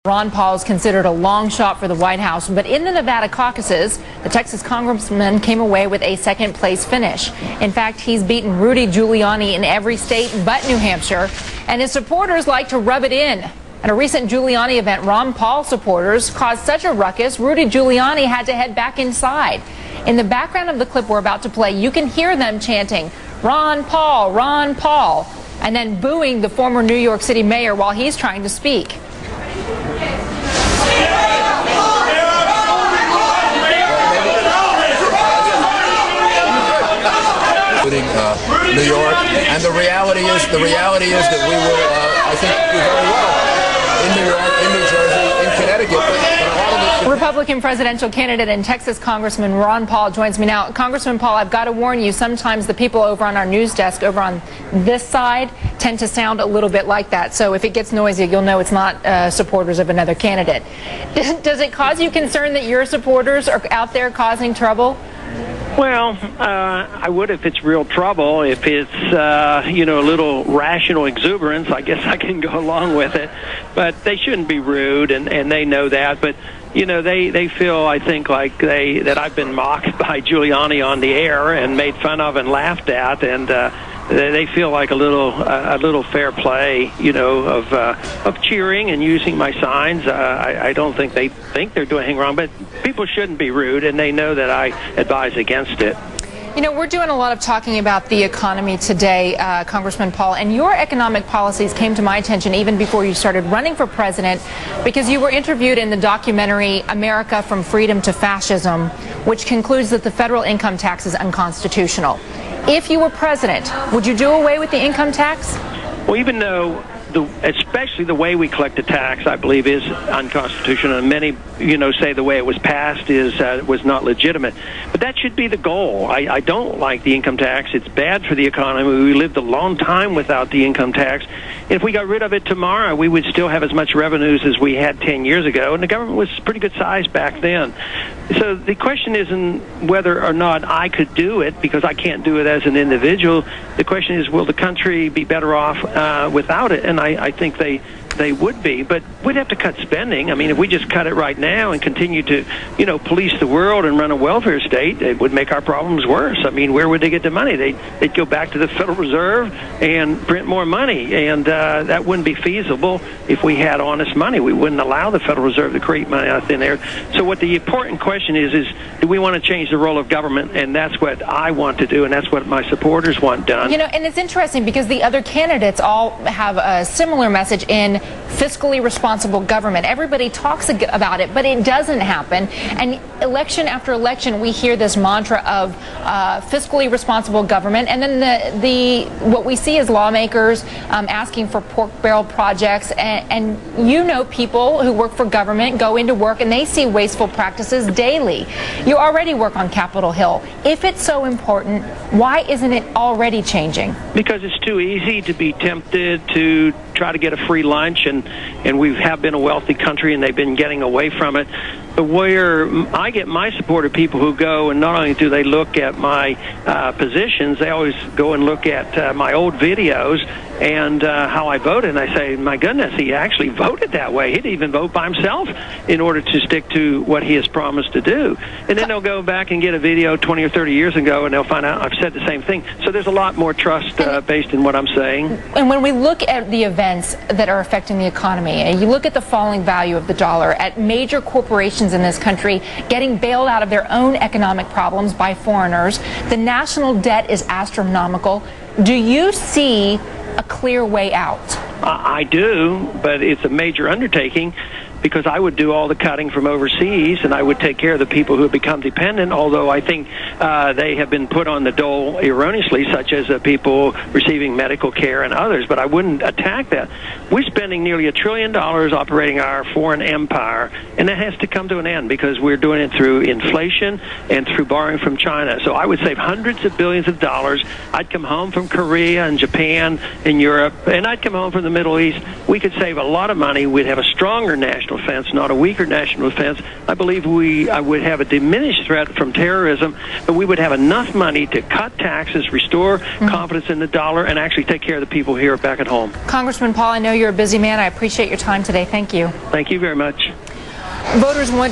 Ron Paul is considered a long shot for the White House, but in the Nevada caucuses, the Texas congressman came away with a second-place finish. In fact, he's beaten Rudy Giuliani in every state but New Hampshire, and his supporters like to rub it in. At a recent Giuliani event, Ron Paul supporters caused such a ruckus, Rudy Giuliani had to head back inside. In the background of the clip we're about to play, you can hear them chanting, "Ron Paul, Ron Paul," and then booing the former New York City mayor while he's trying to speak. Including New York, and the reality is that we will, I think, do very well in New York, in New Jersey, in Connecticut. But a lot of it... Republican presidential candidate and Texas Congressman Ron Paul joins me now. Congressman Paul, I've got to warn you, sometimes the people over on our news desk over on this side tend to sound a little bit like that. So if it gets noisy, you'll know it's not supporters of another candidate. Does it cause you concern that your supporters are out there causing trouble? Well, I would if it's real trouble. If it's, a little rational exuberance, I guess I can go along with it. But they shouldn't be rude, and they know that. But, they feel, I think, like that I've been mocked by Giuliani on the air and made fun of and laughed at, and they feel like a little fair play, of cheering and using my signs. I don't think they think they're doing anything wrong, but people shouldn't be rude, and they know that I advise against it. We're doing a lot of talking about the economy today, Congressman Paul, and your economic policies came to my attention even before you started running for president, because you were interviewed in the documentary America from Freedom to Fascism, which concludes that the federal income tax is unconstitutional. If you were president, would you do away with the income tax? Well, even though especially the way we collect the tax, I believe, is unconstitutional, and many, say the way it was passed was not legitimate. But that should be the goal. I don't like the income tax. It's bad for the economy. We lived a long time without the income tax. If we got rid of it tomorrow, we would still have as much revenues as we had 10 years ago, and the government was pretty good size back then. So the question isn't whether or not I could do it, because I can't do it as an individual. The question is, will the country be better off without it? And I think they would be, but we'd have to cut spending. I mean, if we just cut it right now and continue to, police the world and run a welfare state, it would make our problems worse. I mean, where would they get the money? They'd go back to the Federal Reserve and print more money, and that wouldn't be feasible if we had honest money. We wouldn't allow the Federal Reserve to create money out of thin air. So what the important question is do we want to change the role of government? And that's what I want to do, and that's what my supporters want done. And it's interesting because the other candidates all have a similar message in fiscally responsible government. Everybody talks about it, but it doesn't happen. And election after election, we hear this mantra of fiscally responsible government, and then what we see is lawmakers asking for pork barrel projects, and people who work for government go into work and they see wasteful practices daily. You already work on Capitol Hill. If it's so important, why isn't it already changing? Because it's too easy to be tempted to try to get a free lunch, and we have been a wealthy country, and they've been getting away from it. But where I get my support of people who go, and not only do they look at my positions, they always go and look at my old videos and how I voted, and I say, my goodness, he actually voted that way. He didn't even vote by himself in order to stick to what he has promised to do. And then they'll go back and get a video 20 or 30 years ago, and they'll find out I've said the same thing. So there's a lot more trust based in what I'm saying. And when we look at the events that are affecting the economy, and you look at the falling value of the dollar, at major corporations in this country getting bailed out of their own economic problems by foreigners, the national debt is astronomical. Do you see a clear way out? I do, but it's a major undertaking, because I would do all the cutting from overseas, and I would take care of the people who have become dependent, although I think they have been put on the dole erroneously, such as people receiving medical care and others, but I wouldn't attack that. We're spending nearly $1 trillion operating our foreign empire, and that has to come to an end, because we're doing it through inflation and through borrowing from China. So I would save hundreds of billions of dollars. I'd come home from Korea and Japan and Europe, and I'd come home from the Middle East. We could save a lot of money. We'd have a stronger national national defense, not a weaker national defense. I believe we would have a diminished threat from terrorism, but we would have enough money to cut taxes, restore confidence in the dollar, and actually take care of the people here back at home. Congressman Paul, I know you're a busy man. I appreciate your time today. Thank you. Thank you very much. Voters want